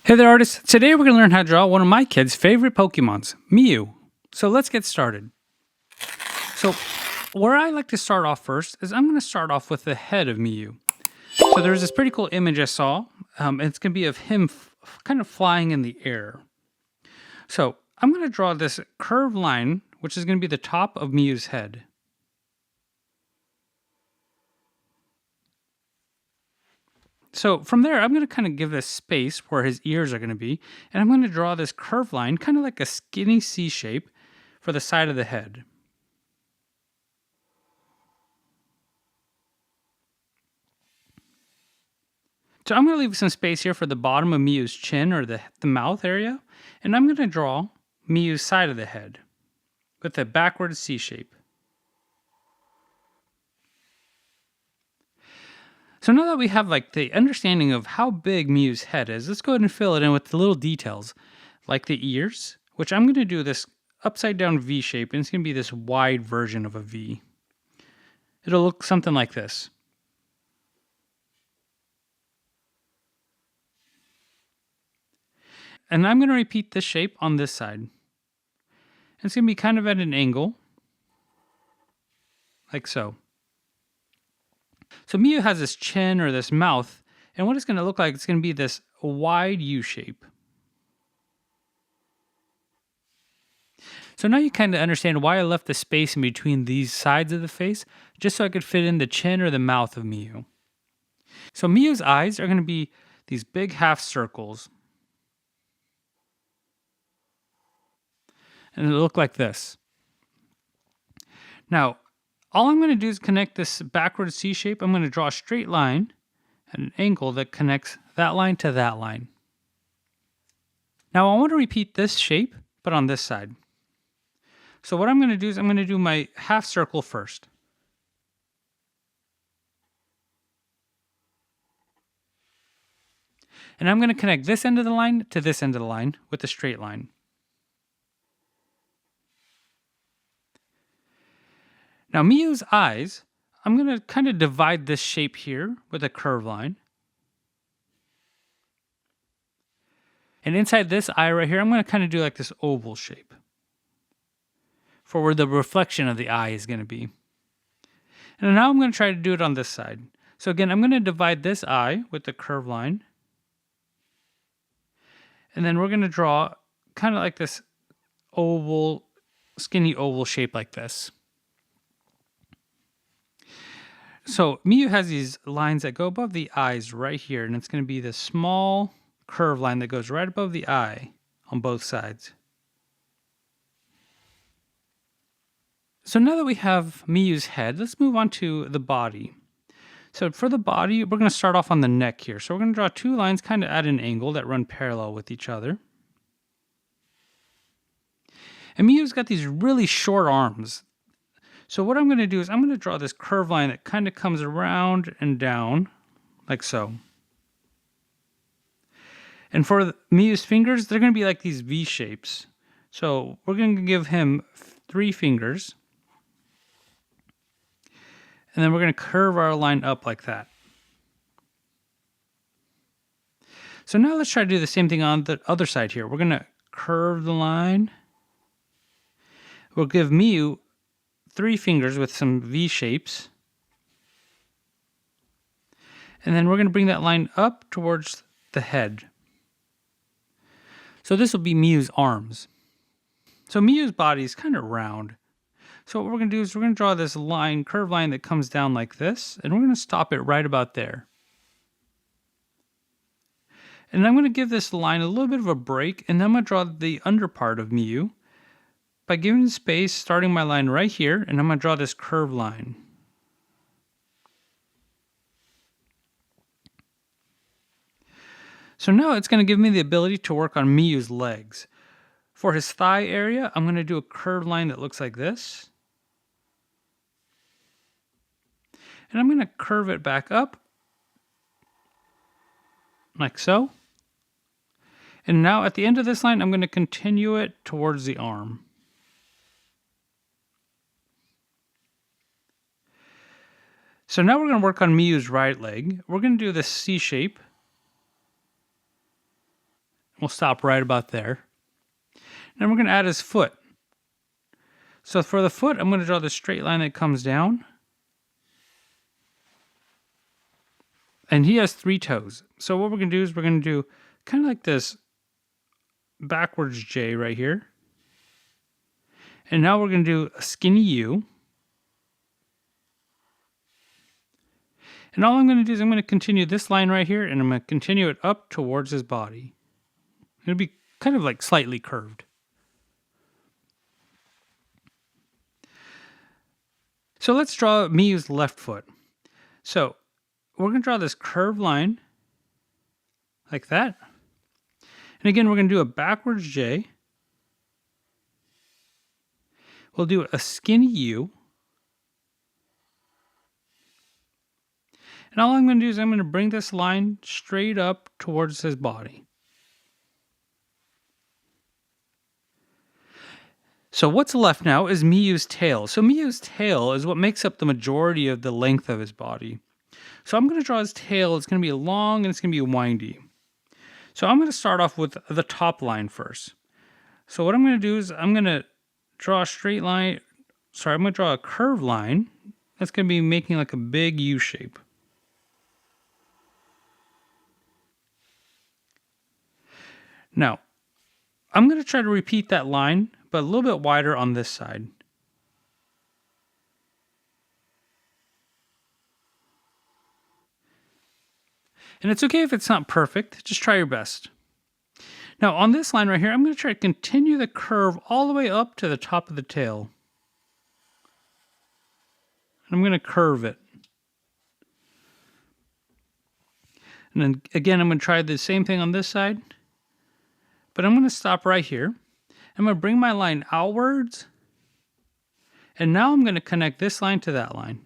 Hey there, artists. Today we're going to learn how to draw one of my kids' favorite Pokemons, Mew. So let's get started. So, where I like to start off first is I'm going to start off with the head of Mew. So there's this pretty cool image I saw. It's going to be of him kind of flying in the air. So I'm going to draw this curved line, which is going to be the top of Mew's head. So from there, I'm going to kind of give this space where his ears are going to be, and I'm going to draw this curved line, kind of like a skinny C shape, for the side of the head. So I'm going to leave some space here for the bottom of Mew's chin, or the mouth area, and I'm going to draw Mew's side of the head with a backward C shape. So now that we have like the understanding of how big Mew's head is, let's go ahead and fill it in with the little details, like the ears, which I'm going to do this upside down V shape, and it's going to be this wide version of a V. It'll look something like this. And I'm going to repeat this shape on this side. It's going to be kind of at an angle, like so. So Mew has this chin or this mouth, and what it's going to look like, it's going to be this wide U shape. So now you kind of understand why I left the space in between these sides of the face, just so I could fit in the chin or the mouth of Mew. So Mew's eyes are going to be these big half circles. And it'll look like this. Now, all I'm going to do is connect this backward C shape. I'm going to draw a straight line at an angle that connects that line to that line. Now I want to repeat this shape, but on this side. So what I'm going to do is I'm going to do my half circle first. And I'm going to connect this end of the line to this end of the line with a straight line. Now Mew's eyes, I'm going to kind of divide this shape here with a curved line. And inside this eye right here, I'm going to kind of do like this oval shape for where the reflection of the eye is going to be. And now I'm going to try to do it on this side. So again, I'm going to divide this eye with the curved line. And then we're going to draw kind of like this oval, skinny oval shape like this. So Mew has these lines that go above the eyes right here, and it's going to be this small curved line that goes right above the eye on both sides. So now that we have Mew's head, let's move on to the body. So for the body, we're going to start off on the neck here. So we're going to draw two lines kind of at an angle that run parallel with each other. And Mew's got these really short arms. So what I'm going to do is I'm going to draw this curved line that kind of comes around and down, like so. And for Mew's fingers, they're going to be like these V shapes. So we're going to give him 3 fingers. And then we're going to curve our line up like that. So now let's try to do the same thing on the other side here. We're going to curve the line. We'll give Mew 3 fingers with some V shapes. And then we're going to bring that line up towards the head. So this will be Mew's arms. So Mew's body is kind of round. So what we're going to do is we're going to draw this line, curved line that comes down like this, and we're going to stop it right about there. And I'm going to give this line a little bit of a break, and then I'm going to draw the under part of Mew by giving space, starting my line right here, and I'm going to draw this curved line. So now it's going to give me the ability to work on Mew's legs. For his thigh area, I'm going to do a curved line that looks like this. And I'm going to curve it back up, like so. And now at the end of this line, I'm going to continue it towards the arm. So now we're going to work on Mew's right leg. We're going to do this C shape. We'll stop right about there. Then we're going to add his foot. So for the foot, I'm going to draw the straight line that comes down. And he has 3 toes. So what we're going to do is we're going to do kind of like this backwards J right here. And now we're going to do a skinny U. And all I'm going to do is I'm going to continue this line right here, and I'm going to continue it up towards his body. It'll be kind of like slightly curved. So let's draw Mew's left foot. So we're going to draw this curved line like that. And again, we're going to do a backwards J. We'll do a skinny U. And all I'm going to do is I'm going to bring this line straight up towards his body. So what's left now is Mew's tail. So Mew's tail is what makes up the majority of the length of his body. So I'm going to draw his tail. It's going to be long and it's going to be windy. So I'm going to start off with the top line first. So what I'm going to do is I'm going to draw a straight line. Sorry, I'm going to draw a curved line. That's going to be making like a big U shape. Now, I'm going to try to repeat that line, but a little bit wider on this side. And it's okay if it's not perfect, just try your best. Now on this line right here, I'm going to try to continue the curve all the way up to the top of the tail. And I'm going to curve it. And then again, I'm going to try the same thing on this side. But I'm going to stop right here. I'm going to bring my line outwards. And now I'm going to connect this line to that line.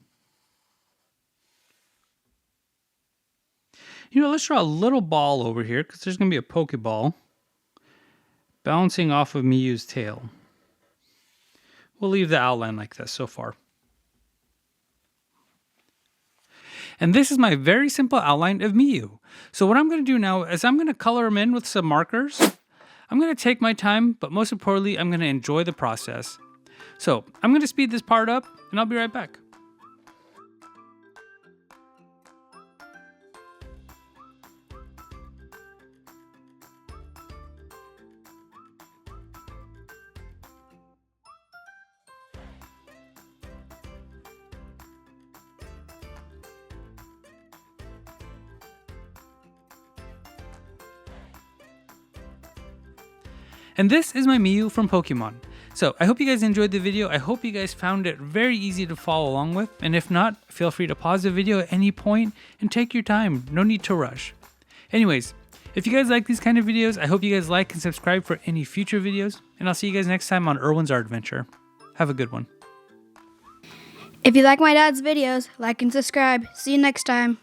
Let's draw a little ball over here because there's going to be a Pokeball bouncing off of Mew's tail. We'll leave the outline like this so far. And this is my very simple outline of Mew. So what I'm going to do now is I'm going to color him in with some markers. I'm going to take my time, but most importantly, I'm going to enjoy the process. So I'm going to speed this part up, and I'll be right back. And this is my Mew from Pokemon. So I hope you guys enjoyed the video. I hope you guys found it very easy to follow along with. And if not, feel free to pause the video at any point and take your time. No need to rush. Anyways, if you guys like these kind of videos, I hope you guys like and subscribe for any future videos. And I'll see you guys next time on Erwin's Art Adventure. Have a good one. If you like my dad's videos, like and subscribe. See you next time.